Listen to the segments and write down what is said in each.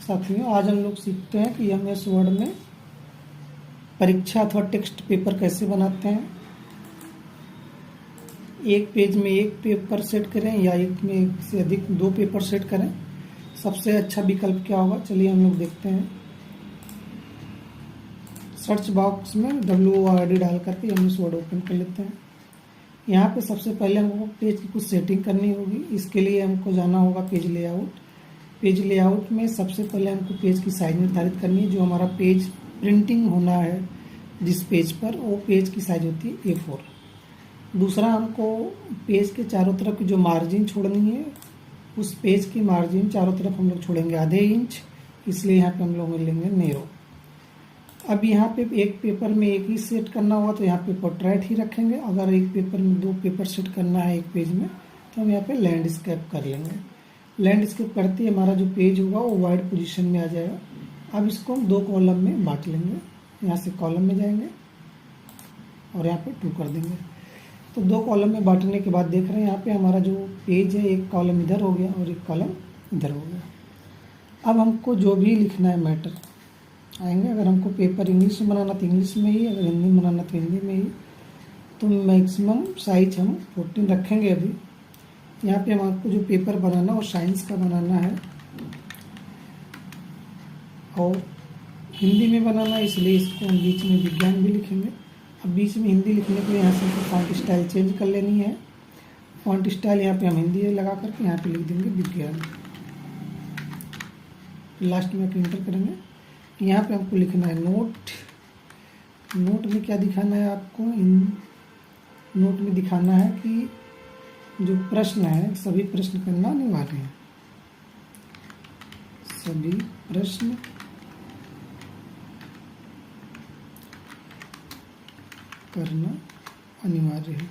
साथियों, आज हम लोग सीखते हैं कि एमएस वर्ड में परीक्षा अथवा टेक्स्ट पेपर कैसे बनाते हैं। एक पेज में एक पेपर सेट करें या एक में एक से अधिक दो पेपर सेट करें, सबसे अच्छा विकल्प क्या होगा, चलिए हम लोग देखते हैं। सर्च बॉक्स में WORD डाल करके एमएस वर्ड ओपन कर लेते हैं। यहाँ पे सबसे पहले हमको पेज की कुछ सेटिंग करनी होगी। इसके लिए हमको जाना होगा पेज लेआउट। पेज लेआउट में सबसे पहले हमको पेज की साइज निर्धारित करनी है। जो हमारा पेज प्रिंटिंग होना है जिस पेज पर, वो पेज की साइज होती है A4। दूसरा, हमको पेज के चारों तरफ की जो मार्जिन छोड़नी है, उस पेज की मार्जिन चारों तरफ हम लोग छोड़ेंगे ½ इंच, इसलिए यहाँ पे हम लोग लेंगे नैरो। अब यहाँ पे एक पेपर में एक ही सेट करना होगा तो यहाँ पे पोर्ट्रेट ही रखेंगे। अगर एक पेपर में दो पेपर सेट करना है एक पेज में तो हम यहाँ पे लैंडस्केप कर लेंगे। लैंडस्केप करते ही हमारा जो पेज होगा वो वाइड पोजीशन में आ जाएगा। अब इसको हम दो कॉलम में बांट लेंगे। यहाँ से कॉलम में जाएंगे और यहाँ पे 2 कर देंगे। तो दो कॉलम में बांटने के बाद देख रहे हैं यहाँ पे हमारा जो पेज है, एक कॉलम इधर हो गया और एक कॉलम इधर हो गया। अब हमको जो भी लिखना है मैटर आएंगे। अगर हमको पेपर इंग्लिश में बनाना तो इंग्लिश में ही, अगर हिंदी में बनाना तो हिंदी में ही। तो मैक्सिमम साइज हम 14 रखेंगे। अभी यहाँ पे हम आपको जो पेपर बनाना और साइंस का बनाना है और हिंदी में बनाना, इसलिए इसको हम बीच में विज्ञान भी लिखेंगे। अब बीच में हिंदी लिखने के लिए यहाँ से हमको फॉन्ट स्टाइल चेंज कर लेनी है। फॉन्ट स्टाइल यहाँ पे हम हिंदी लगा करके यहाँ पे लिख देंगे विज्ञान। लास्ट में इंटर करेंगे। यहाँ पे हमको लिखना है नोट। नोट में क्या दिखाना है आपको, नोट में दिखाना है कि जो प्रश्न है सभी प्रश्न करना अनिवार्य है। सभी प्रश्न करना अनिवार्य है।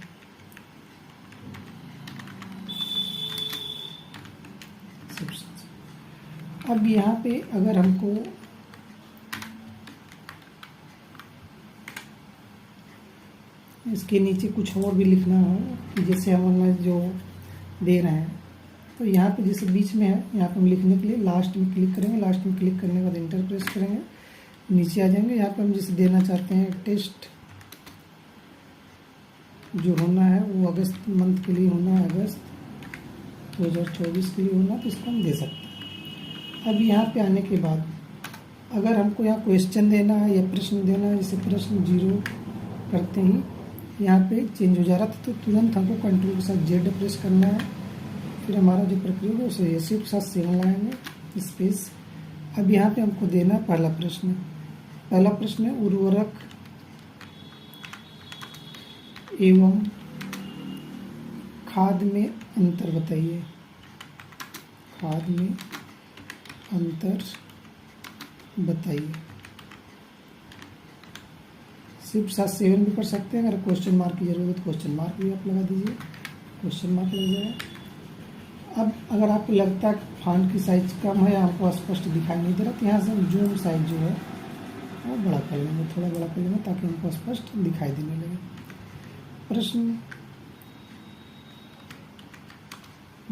अब यहाँ पे अगर हमको इसके नीचे कुछ और भी लिखना हो कि जैसे हम जो दे रहे हैं, तो यहाँ पे जैसे बीच में है, यहाँ पे हम लिखने के लिए लास्ट में क्लिक करेंगे। लास्ट में क्लिक करने के बाद इंटर प्रेस करेंगे, नीचे आ जाएंगे। यहाँ पे हम जैसे देना चाहते हैं टेस्ट जो होना है वो अगस्त मंथ के लिए होना है, अगस्त 2024 के लिए होना, तो इसको हम दे सकते हैं। अब यहाँ पे आने के बाद अगर हमको यहाँ क्वेश्चन देना है या प्रश्न देना है, जैसे प्रश्न 0 करते ही यहाँ पे चेंज हो जा रहा था, तो तुरंत हमको कंट्रोल के साथ Z प्रेस करना है। फिर हमारा जो प्रक्रिया है उसे शिफ्ट के साथ 7 लाएंगे स्पेस। अब यहाँ पे हमको देना पहला प्रश्न। पहला प्रश्न है उर्वरक एवं खाद में अंतर बताइए। खाद में अंतर बताइए। सिर्फ 7 भी कर सकते हैं। अगर क्वेश्चन मार्क की जरूरत है तो क्वेश्चन मार्क भी आप लगा दीजिए, क्वेश्चन मार्क लग जाएगा। अब अगर आपको लगता है फॉन्ट की साइज कम है, आपको स्पष्ट दिखाई नहीं दे रहा, तो यहाँ से हम जूम साइज जो है वो बड़ा कर लेंगे, थोड़ा बड़ा कर लेंगे ताकि हमको स्पष्ट दिखाई देने लगे। प्रश्न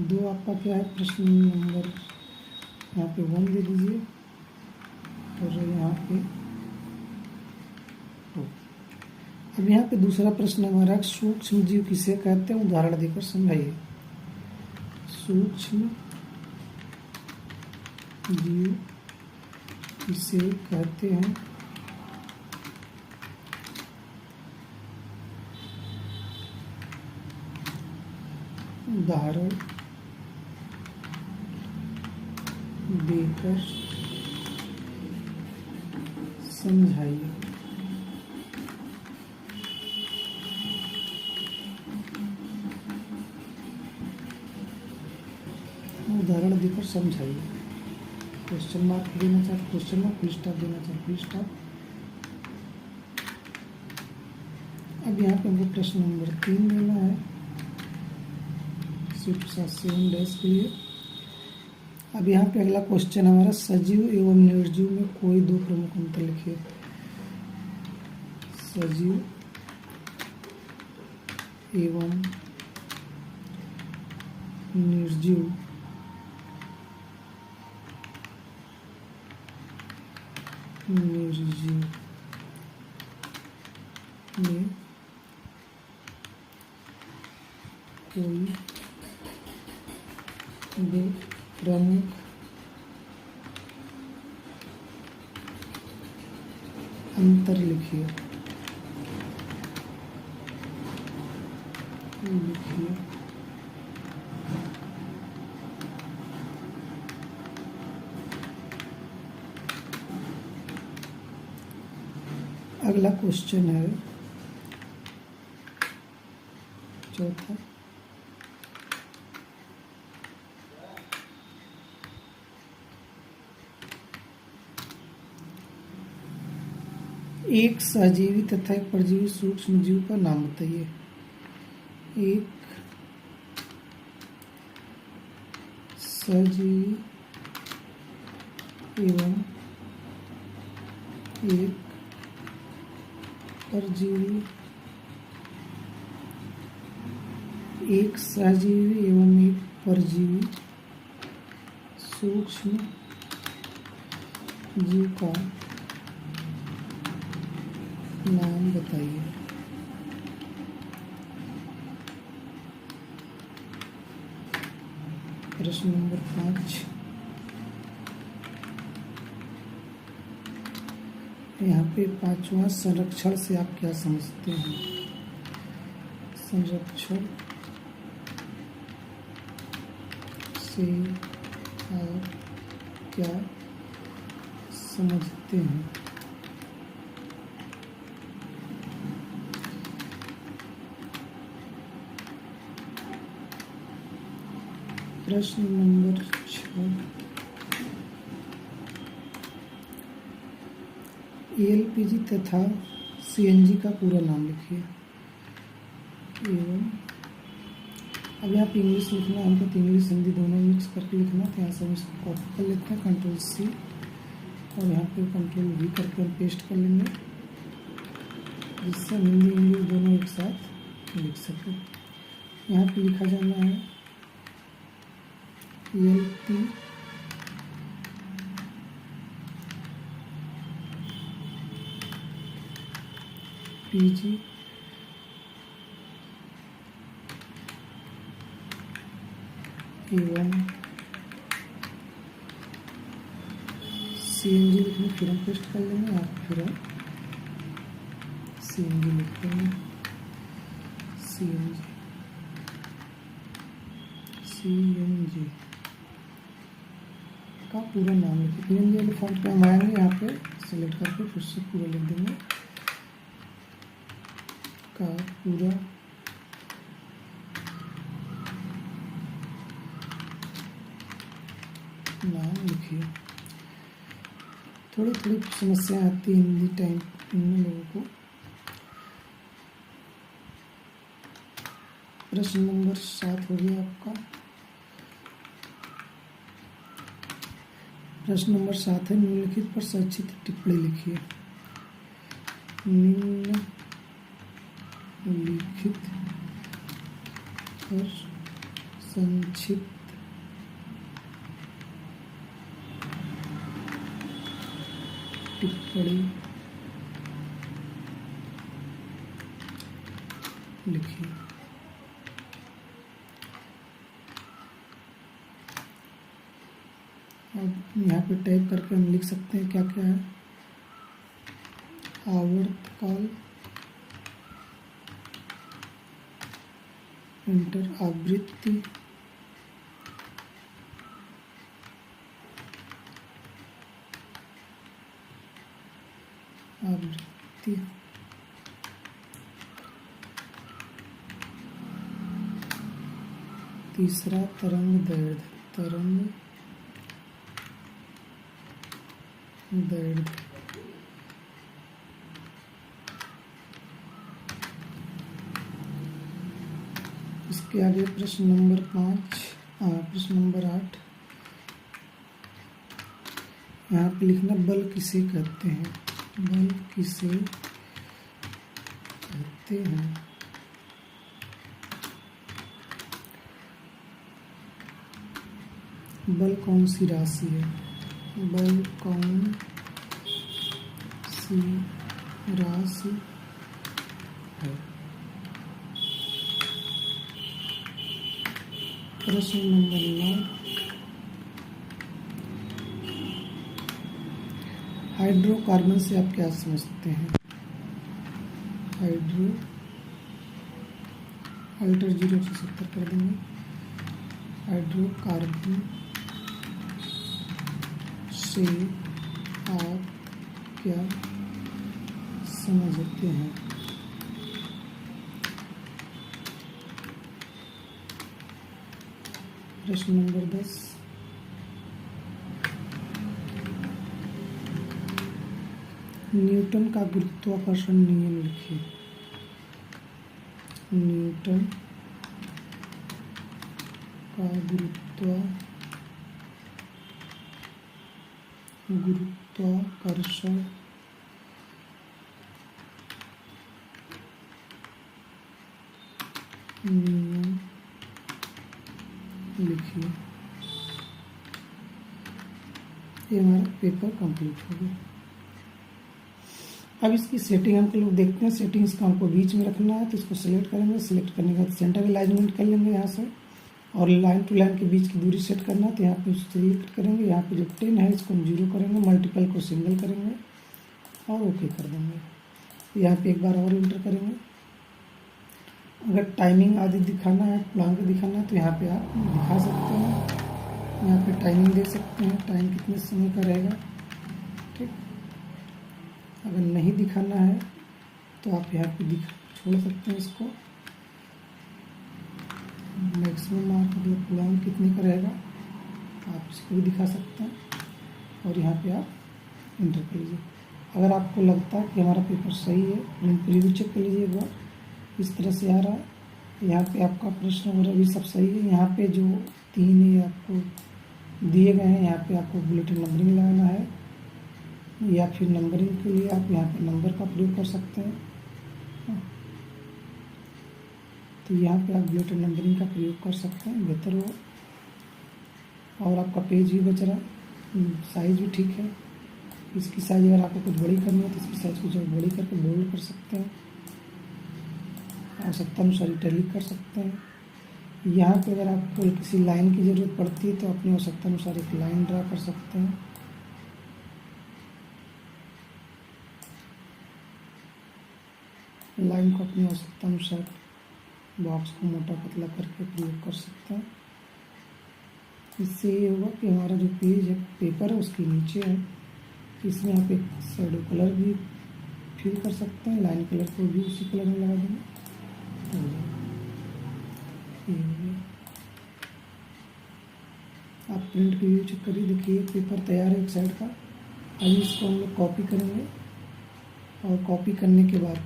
2 आपका क्या है, प्रश्न नंबर यहाँ पे 1 दे दीजिए और यहाँ पे 2। अब यहाँ पे दूसरा प्रश्न हमारा सूक्ष्म जीव किसे कहते हैं, उदाहरण देकर समझाइए। सूक्ष्म जीव किसे कहते हैं, उदाहरण देकर समझाइए। उदाहरण देकर समझाइए। क्वेश्चन मार्क देना चाहे क्वेश्चन मार्क, फुल स्टॉप देना चाहे फुल स्टॉप। अब यहाँ पे हमको प्रश्न नंबर 3 देना है, शिफ्ट 7 डैश के लिए। अब यहाँ पे अगला क्वेश्चन हमारा सजीव एवं निर्जीव में कोई 2 प्रमुख अंतर लिखिए। सजीव एवं निर्जीव निर्जीव में कोई भी प्रमुख अंतर लिखिए। अगला क्वेश्चन है चौथा, एक सजीवी तथा एक परजीवी सूक्ष्म जीव का नाम बताइए। एक सजीवी एवं एक परजीवी, एक सजीवी एवं एक परजीवी सूक्ष्म जीव का नाम बताइए। प्रश्न नंबर 5, यहाँ पे पांचवा, संरक्षण से आप क्या समझते हैं? संरक्षण से आप क्या समझते हैं? प्रश्न नंबर 6, एलपीजी तथा सीएनजी का पूरा नाम लिखिए। एवं अब यहाँ पे इंग्लिश लिखना है हमको, तो इंग्लिश हिंदी दोनों मिक्स करके लिखना, तो यहाँ से हम इसको कॉपी कर लेते हैं, Ctrl+C, और यहाँ पे Ctrl+V करके हम पेस्ट कर लेंगे, जिससे हिंदी इंग्लिश दोनों एक साथ लिख सकें। यहाँ पे लिखा जाना है एलपी पीजी एवं सीएनजी लिखने, फिर हम पेस्ट कर लेंगे, आप फिर सीएनजी लिख देंगे, सीएनजी का पूरा नाम लिखिए। पीएनजी वाले फॉन्ट पे हम आएंगे, यहाँ पे सेलेक्ट करके फिर से पूरा लिख देंगे, का पूरा नाम लिखिए। थोड़ी थोड़ी समस्या आती है हिंदी टाइम में लोगों को। प्रश्न नंबर 7 हो गया आपका। प्रश्न नंबर 7 है, निम्नलिखित पर संक्षिप्त टिप्पणी लिखिए। निम्नलिखित पर संक्षिप्त टिप्पणी लिखिए। अब यहाँ पे टाइप करके हम लिख सकते हैं क्या क्या है। आवर्तकाल, इंटर आवृत्ति, तीसरा तरंग दैर्घ्य, इसके आगे प्रश्न नंबर 8, यहाँ पे लिखना बल किसे कहते हैं। बल किसे कहते हैं? बल कौन सी राशि है? बल कौन राशि है। प्रश्न नंबर 9, हाइड्रोकार्बन से आप क्या समझते हैं? अल्टर 0 से 70 कर देंगे। हाइड्रोकार्बन से आप क्या समझते हैं? प्रश्न नंबर 10, न्यूटन का गुरुत्वाकर्षण नियम लिखिए। न्यूटन का गुरुत्वाकर्षण नियम लिखिए। ये हमारा पेपर कंप्लीट हो गया। अब इसकी सेटिंग हम लोग देखते हैं। सेटिंग्स को हमको बीच में रखना है, तो इसको सिलेक्ट करेंगे। सिलेक्ट करने के बाद सेंटर अलाइनमेंट कर लेंगे यहाँ से, और लाइन टू लाइन के बीच की दूरी सेट करना है, तो यहाँ पे सिलेक्ट करेंगे। यहाँ पे जो 10 है इसको हम 0 करेंगे, मल्टीपल को सिंगल करेंगे और ओके कर देंगे। यहाँ पे एक बार और इंटर करेंगे। अगर टाइमिंग आदि दिखाना है, प्लांक दिखाना है, तो यहाँ पे आप दिखा सकते हैं। यहाँ पे टाइमिंग दे सकते हैं, टाइम कितने समय का रहेगा। ठीक, अगर नहीं दिखाना है तो आप यहाँ पे छोड़ सकते हैं इसको। मैक्सिमम मार्क मतलब प्लांक कितने का रहेगा आप इसको भी दिखा सकते हैं, और यहाँ पे आप इंटर कर लीजिए। अगर आपको लगता है कि हमारा पेपर सही है, प्रीव्यू चेक कर लीजिए एक बार। इस तरह से आ रहा है। यहाँ पे आपका प्रश्न वगैरह भी सब सही है। यहाँ पे जो 3 ये आपको दिए गए हैं, यहाँ पे आपको बुलेटिन नंबरिंग लगाना है, या फिर नंबरिंग के लिए आप यहाँ पे नंबर का प्रयोग कर सकते हैं। तो यहाँ पे आप बुलेटिन नंबरिंग का प्रयोग कर सकते हैं, बेहतर हो। और आपका पेज भी बच रहा है, साइज भी ठीक है। इसकी साइज अगर आपको कुछ बड़ी करनी है तो इसकी साइज कुछ बड़ी करके बोल्ड कर सकते हैं, आवश्यकता अनुसार इटैलिक कर सकते हैं। यहाँ पे अगर आपको किसी लाइन की ज़रूरत पड़ती है तो अपनी आवश्यकता अनुसार एक लाइन ड्रा कर सकते हैं। लाइन को अपनी आवश्यकता अनुसार बॉक्स को मोटा पतला करके प्रयोग कर सकते हैं। इससे ये होगा कि हमारा जो पेज है, पेपर है, उसके नीचे है, इसमें आप एक शैडो कलर भी फिल कर सकते हैं। लाइन कलर को भी उसी कलर में लगा देंगे। आप प्रिंट की व्यू चेक करिए, देखिए पेपर तैयार है एक साइड का। अभी इसको हम लोग कॉपी करेंगे, और कॉपी करने के बाद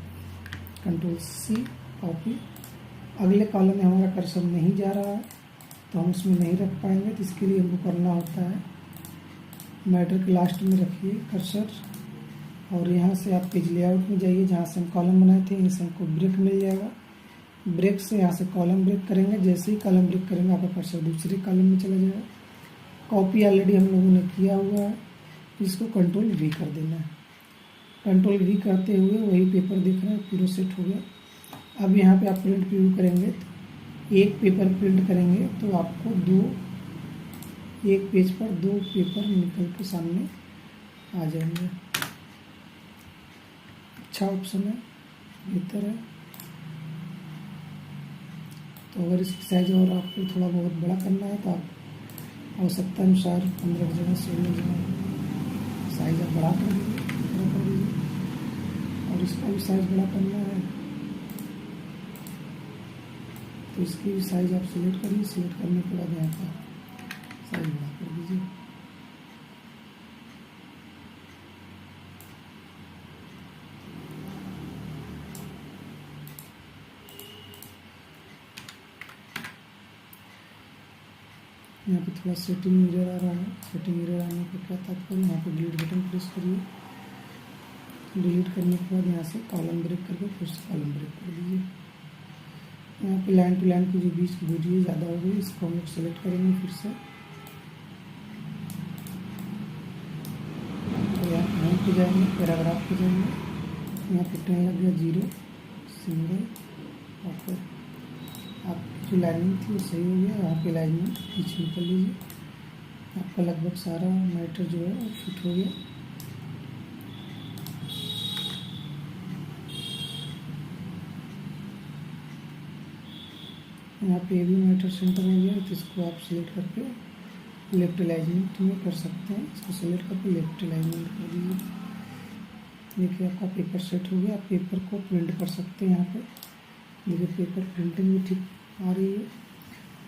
Ctrl+C कॉपी। अगले कॉलम में हमारा कर्सर नहीं जा रहा है तो हम उसमें नहीं रख पाएंगे, तो इसके लिए हमको करना होता है मैटर के लास्ट में रखिए कर्सर, और यहाँ से आप पेज लेआउट में जाइए। जहाँ से हम कॉलम बनाए थे यहीं से हमको ब्रेक मिल जाएगा। ब्रेक से यहाँ से कॉलम ब्रेक करेंगे। जैसे ही कॉलम ब्रेक करेंगे आपका कर्सर दूसरे कॉलम में चला जाएगा। कॉपी ऑलरेडी हम लोगों ने किया हुआ है, इसको Ctrl+V कर देना है। Ctrl+V करते हुए वही पेपर देख रहे हैं पूरा सेट हो गया। अब यहाँ पे आप प्रिंट प्रीव्यू करेंगे तो एक पेपर प्रिंट करेंगे तो आपको एक पेज पर 2 पेपर निकल के सामने आ जाएंगे। अच्छा ऑप्शन है, बेहतर है। तो अगर इसकी साइज और आपको थोड़ा बहुत बड़ा करना है तो आप आवश्यकता अनुसार 15 जगह 16 जगह साइज आप बढ़ा कर दीजिए, और इसका भी साइज बड़ा करना है तो इसकी भी साइज आप सिलेक्ट करिए। सिलेक्ट करने के बाद यहाँ पर साइज बड़ा कर दीजिए। यहाँ पे थोड़ा सेटिंग एरर आ रहा है। सेटिंग एरर आने का क्या तात्पर्य, यहाँ पे डिलीट बटन प्रेस करिए। डिलीट करने के बाद यहाँ से कॉलम ब्रेक करके फिर से कॉलम ब्रेक कर दीजिए। यहाँ पे लाइन टू लाइन की जो बीच की दूरी ज़्यादा हो गई, इसको हम लोग सेलेक्ट करेंगे फिर से। तो यहाँ पे जाएंगे, पैराग्राफ पे जाएंगे, यहाँ पे 10 लग गया, 0 सिंगल, और फिर आपकी जो लाइनिंग थी वो सही हो गया। यहाँ पे अलाइनमेंट पीछे निकल लीजिए, आपका लगभग सारा मैटर जो है वो फिट हो गया। यहाँ पे भी मैटर सेंटर हो गया, तो इसको आप सिलेक्ट करके लेफ्ट अलाइनमेंट में कर सकते हैं। इसको सिलेक्ट करके लेफ्ट अलाइनमेंट कर दीजिए। देखिए आपका पेपर सेट हो गया। आप पेपर को प्रिंट कर सकते हैं। यहाँ पे देखिए पेपर प्रिंटिंग भी ठीक आ रही है।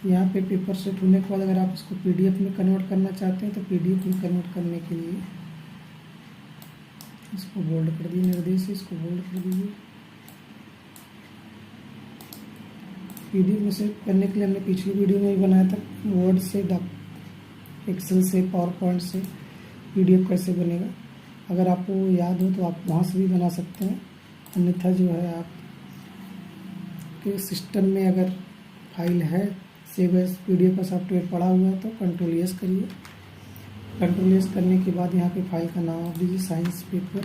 यहाँ पे पेपर सेट होने के बाद अगर आप इसको PDF में कन्वर्ट करना चाहते हैं तो PDF में कन्वर्ट करने के लिए इसको बोल्ड कर दीजिए, निर्देश इसको बोल्ड कर दीजिए। PDF में सेव करने के लिए हमने पिछली वीडियो में भी बनाया था, वर्ड से, एक्सेल से, पावर पॉइंट से PDF कैसे बनेगा। अगर आपको याद हो तो आप वहाँ से भी बना सकते हैं, अन्यथा जो है आप के सिस्टम में अगर फाइल है सेव एज PDF का सॉफ्टवेयर पड़ा हुआ है तो Ctrl+S करिए। Ctrl+S करने के बाद यहाँ पे फाइल का नाम आप दीजिए साइंस पेपर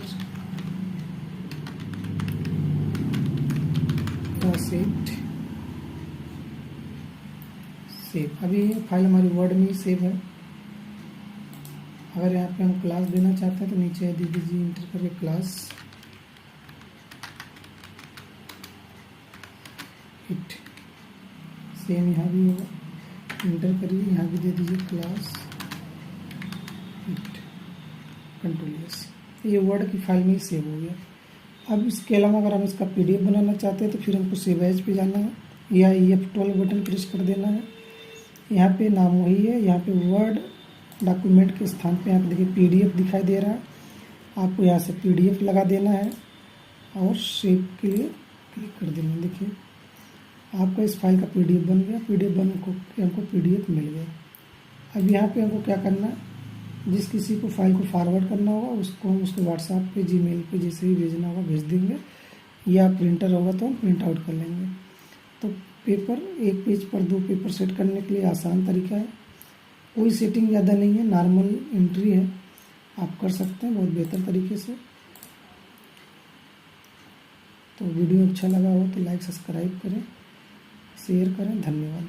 सेट सेव। अभी फाइल हमारी वर्ड में ही सेव है। अगर यहाँ पे हम क्लास देना चाहते हैं तो नीचे दे दीजिए इंटर करके क्लास इट। सेम यहाँ भी होगा, इंटर करिए, यहाँ भी दे दीजिए क्लास इट, Ctrl+S। ये वर्ड की फाइल में ही सेव हो गया। अब इसके अलावा अगर हम इसका PDF बनाना चाहते हैं तो फिर हमको सेव एज पे जाना है या F12 बटन प्रेस कर देना है। यहाँ पे नाम वही है, यहाँ पे वर्ड डॉक्यूमेंट के स्थान पे यहाँ पे देखिए PDF दिखाई दे रहा है। आपको यहाँ से PDF लगा देना है और सेव के लिए क्लिक कर देना। देखिए आपका इस फाइल का PDF बन गया। PDF बन को हमको PDF मिल गया। अब यहाँ पे हमको क्या करना है, जिस किसी को फाइल को फॉरवर्ड करना होगा उसको हम उसके व्हाट्सएप पे, जीमेल पे जैसे भी भेजना होगा भेज देंगे, या प्रिंटर होगा तो हम प्रिंट आउट कर लेंगे। तो पेपर एक पेज पर 2 पेपर सेट करने के लिए आसान तरीका है। कोई सेटिंग ज़्यादा नहीं है, नॉर्मल एंट्री है, आप कर सकते हैं बहुत बेहतर तरीके से। तो वीडियो अच्छा लगा हो तो लाइक सब्सक्राइब करें, शेयर करें। धन्यवाद।